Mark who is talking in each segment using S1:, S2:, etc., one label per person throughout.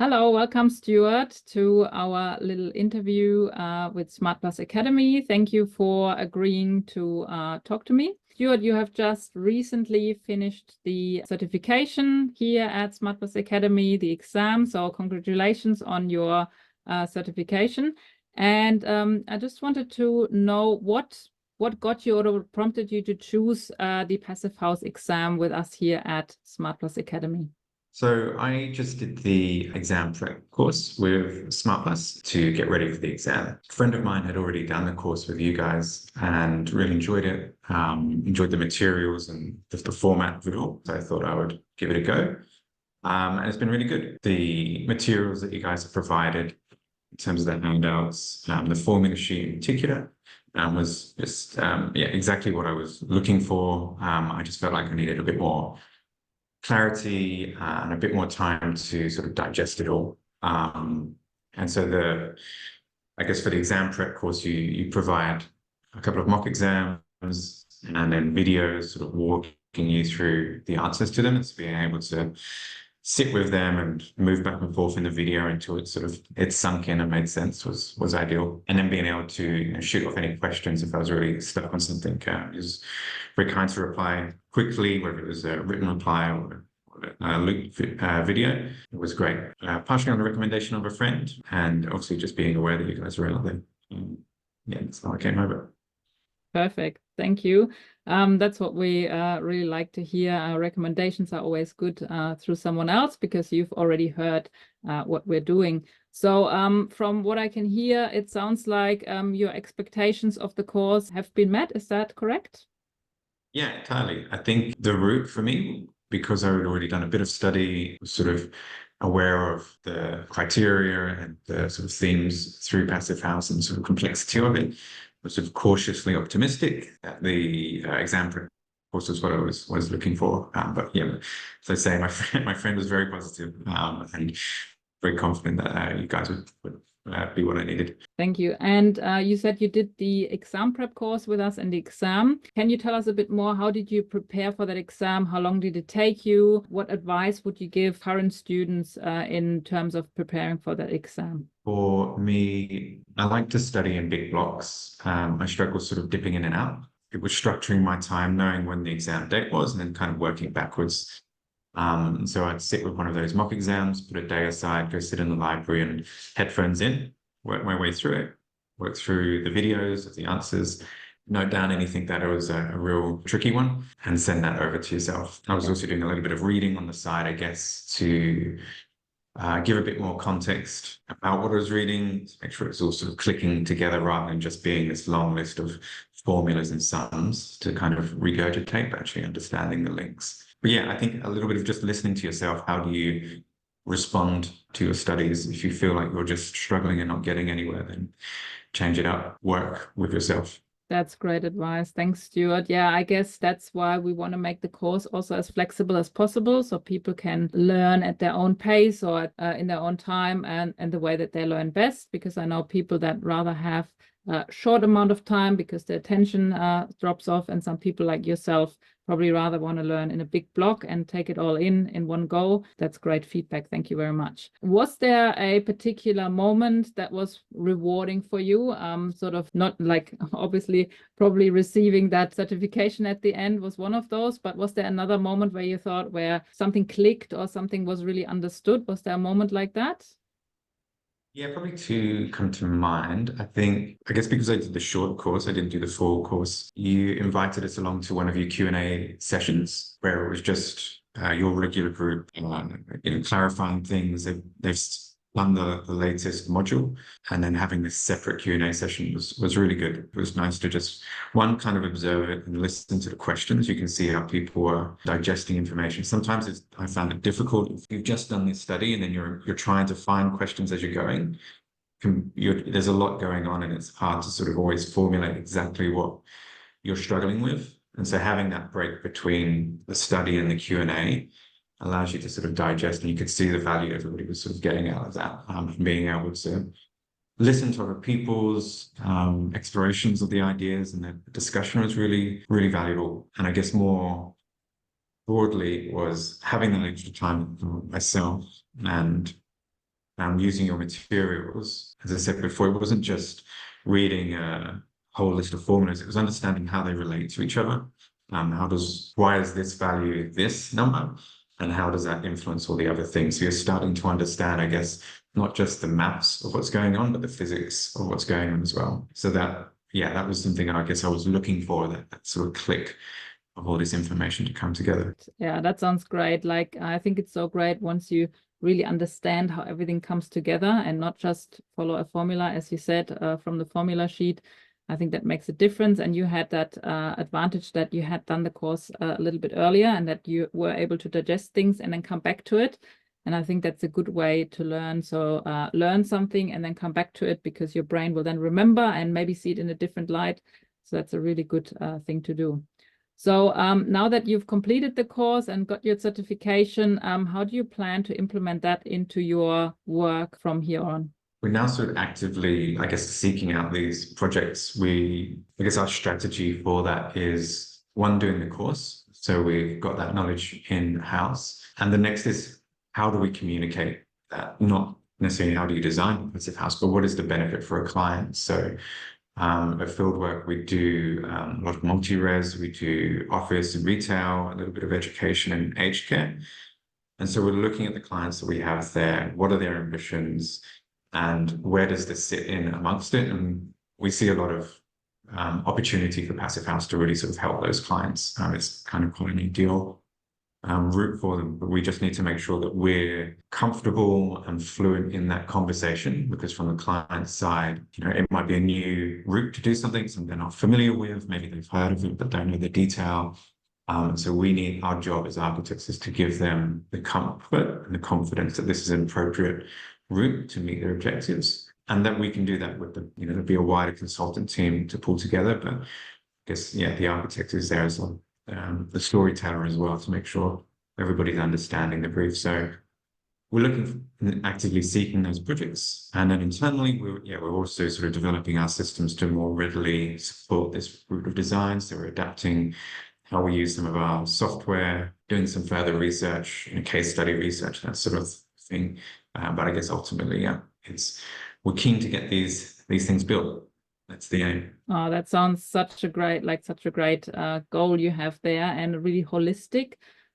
S1: Hello, welcome Stuart to our little interview with Smart Plus Academy. Thank you for agreeing to talk to me. Stuart, you have just recently finished the certification here at Smart Plus Academy, the exam. So congratulations on your certification. And I just wanted to know what got you or prompted you to choose the Passivhaus exam with us here at Smart Plus Academy.
S2: So I just did the exam prep course with Smart Plus to get ready for the exam. A friend of mine had already done the course with you guys and really enjoyed it, enjoyed the materials and the format of it all. So I thought I would give it a go. And it's been really good. The materials that you guys have provided in terms of the handouts, the formula sheet in particular, was just exactly what I was looking for. I just felt like I needed a bit more clarity and a bit more time to sort of digest it all. And so I guess for the exam prep course, you provide a couple of mock exams and then videos sort of walking you through the answers to them. It's being able to sit with them and move back and forth in the video until it's sunk in and made sense was ideal. And then being able to shoot off any questions if I was really stuck on something. It was very kind to reply quickly, whether it was a written reply or a loop video. It was great. Partially on the recommendation of a friend, and obviously just being aware that you guys were out there. That's how I came over.
S1: Perfect. Thank you. That's what we really like to hear. Our recommendations are always good through someone else because you've already heard what we're doing. So from what I can hear, it sounds like your expectations of the course have been met. Is that correct?
S2: Yeah, entirely. I think the route for me, because I had already done a bit of study, was sort of aware of the criteria and the sort of themes through Passivhaus and sort of complexity of it, was sort of cautiously optimistic that the exam prep course was what I was looking for. But yeah, as I say, my friend was very positive and very confident that you guys would be what I needed.
S1: Thank you. And you said you did the exam prep course with us and the exam. Can you tell us a bit more? How did you prepare for that exam? How long did it take you? What advice would you give current students in terms of preparing for that exam?
S2: For me, I like to study in big blocks. I struggle sort of dipping in and out. It was structuring my time, knowing when the exam date was, and then kind of working backwards. So I'd sit with one of those mock exams, put a day aside, go sit in the library and headphones in, work my way through it, work through the videos of the answers, note down anything that was a real tricky one, and send that over to yourself. I was also doing a little bit of reading on the side, I guess, to give a bit more context about what I was reading, to make sure it's all sort of clicking together rather than just being this long list of formulas and sums to kind of regurgitate, but actually understanding the links. But yeah, I think a little bit of just listening to yourself. How do you respond to your studies? If you feel like you're just struggling and not getting anywhere, then change it up, work with yourself.
S1: That's great advice. Thanks, Stuart. Yeah, I guess that's why we want to make the course also as flexible as possible so people can learn at their own pace or in their own time and the way that they learn best, because I know people that rather have a short amount of time because their attention drops off, and some people like yourself probably rather want to learn in a big block and take it all in one go. That's great feedback. Thank you very much. Was there a particular moment that was rewarding for you? Sort of not like obviously probably receiving that certification at the end was one of those, but was there another moment where you thought where something clicked or something was really understood? Was there a moment like that?
S2: Yeah, probably two come to mind. I guess because I did the short course, I didn't do the full course. You invited us along to one of your Q&A sessions where it was just your regular group, clarifying things. They've done the latest module, and then having this separate Q&A session was really good. It was nice to just kind of observe it and listen to the questions. You can see how people are digesting information. Sometimes I found it difficult if you've just done this study and then you're trying to find questions as you're going. There's a lot going on, and it's hard to sort of always formulate exactly what you're struggling with. And so having that break between the study and the Q&A allows you to sort of digest, and you could see the value everybody was sort of getting out of that, being able to listen to other people's explorations of the ideas, and the discussion was really, really valuable. And I guess more broadly was having that extra time for myself and using your materials. As I said before, it wasn't just reading a whole list of formulas, it was understanding how they relate to each other. Why is this value this number? And how does that influence all the other things? So you're starting to understand, I guess, not just the maths of what's going on, but the physics of what's going on as well. So that was something I guess I was looking for, that sort of click of all this information to come together.
S1: Yeah, that sounds great. Like, I think it's so great once you really understand how everything comes together and not just follow a formula, as you said, from the formula sheet. I think that makes a difference. And you had that advantage that you had done the course a little bit earlier and that you were able to digest things and then come back to it. And I think that's a good way to learn. So learn something and then come back to it, because your brain will then remember and maybe see it in a different light. So that's a really good thing to do. So now that you've completed the course and got your certification, how do you plan to implement that into your work from here on?
S2: We're now sort of actively, I guess, seeking out these projects. I guess our strategy for that is, one, doing the course. So we've got that knowledge in-house. And the next is, how do we communicate that? Not necessarily how do you design a Passivhaus, but what is the benefit for a client? So at Fieldwork, we do a lot of multi-res, we do office and retail, a little bit of education and aged care. And so we're looking at the clients that we have there. What are their ambitions? And where does this sit in amongst it? And we see a lot of opportunity for Passivhaus to really sort of help those clients. It's kind of quite an ideal route for them, but we just need to make sure that we're comfortable and fluent in that conversation, because from the client side, it might be a new route to do something they're not familiar with. Maybe they've heard of it, but don't know the detail. So our job as architects is to give them the comfort and the confidence that this is an appropriate route to meet their objectives. And that we can do that with there'll be a wider consultant team to pull together. But I guess, the architect is there as the storyteller as well, to make sure everybody's understanding the brief. So we're actively seeking those projects. And then internally, we're also sort of developing our systems to more readily support this route of design. So we're adapting how we use some of our software, doing some further research, case study research, that sort of thing. But I guess ultimately, we're keen to get these things built. That's the aim.
S1: Oh, that sounds such a great goal you have there, and really holistic.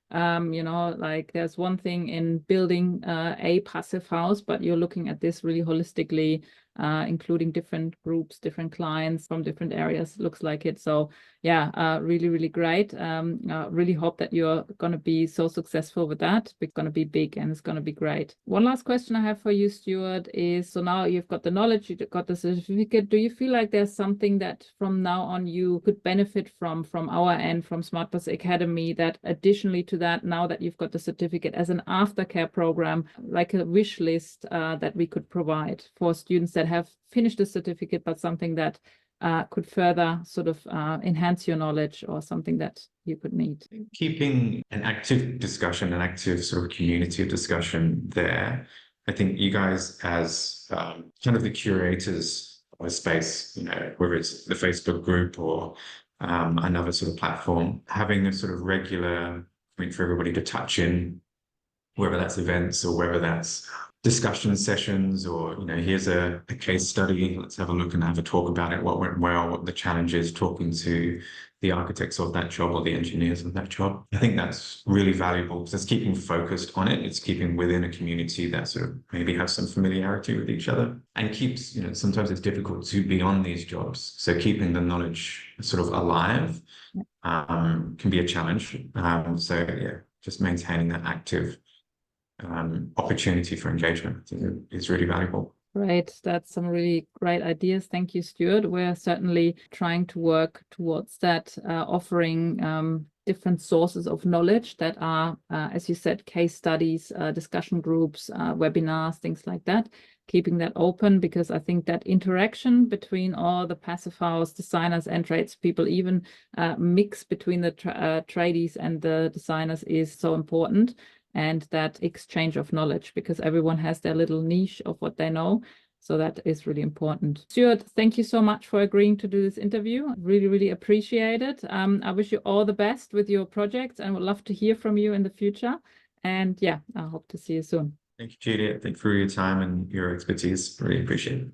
S1: There's one thing in building a passive house, but you're looking at this really holistically, including different groups, different clients from different areas, looks like it. So really, really great. Really hope that you're going to be so successful with that. It's going to be big and it's going to be great. One last question I have for you, Stuart, is, so now you've got the knowledge, you've got the certificate. Do you feel like there's something that from now on you could benefit from our end, from Smart Plus Academy, that additionally to that, now that you've got the certificate, as an aftercare program, like a wish list that we could provide for students that have finished the certificate, but something that could further sort of enhance your knowledge, or something that you could need?
S2: Keeping an active discussion, an active sort of community of discussion there. I think you guys, as kind of the curators of a space, whether it's the Facebook group or another sort of platform, having a sort of regular point for everybody to touch in, whether that's events or whether that's discussion sessions, or here's a case study, let's have a look and have a talk about it, what went well, what the challenge is, talking to the architects of that job or the engineers of that job. I think that's really valuable, because it's keeping focused on it. It's keeping within a community that sort of maybe has some familiarity with each other, and keeps, sometimes it's difficult to be on these jobs. So keeping the knowledge sort of alive can be a challenge. Just maintaining that active opportunity for engagement is really valuable.
S1: Right, that's some really great ideas. Thank you, Stuart. We're certainly trying to work towards that, offering different sources of knowledge that are, as you said, case studies, discussion groups, webinars, things like that. Keeping that open, because I think that interaction between all the Passivhaus designers and tradespeople, even mix between the tradies and the designers, is so important. And that exchange of knowledge, because everyone has their little niche of what they know. So that is really important. Stuart, thank you so much for agreeing to do this interview. Really, really appreciate it. I wish you all the best with your projects, and would love to hear from you in the future. And I hope to see you soon.
S2: Thank you, Juliet. Thank you for your time and your expertise. Really appreciate it.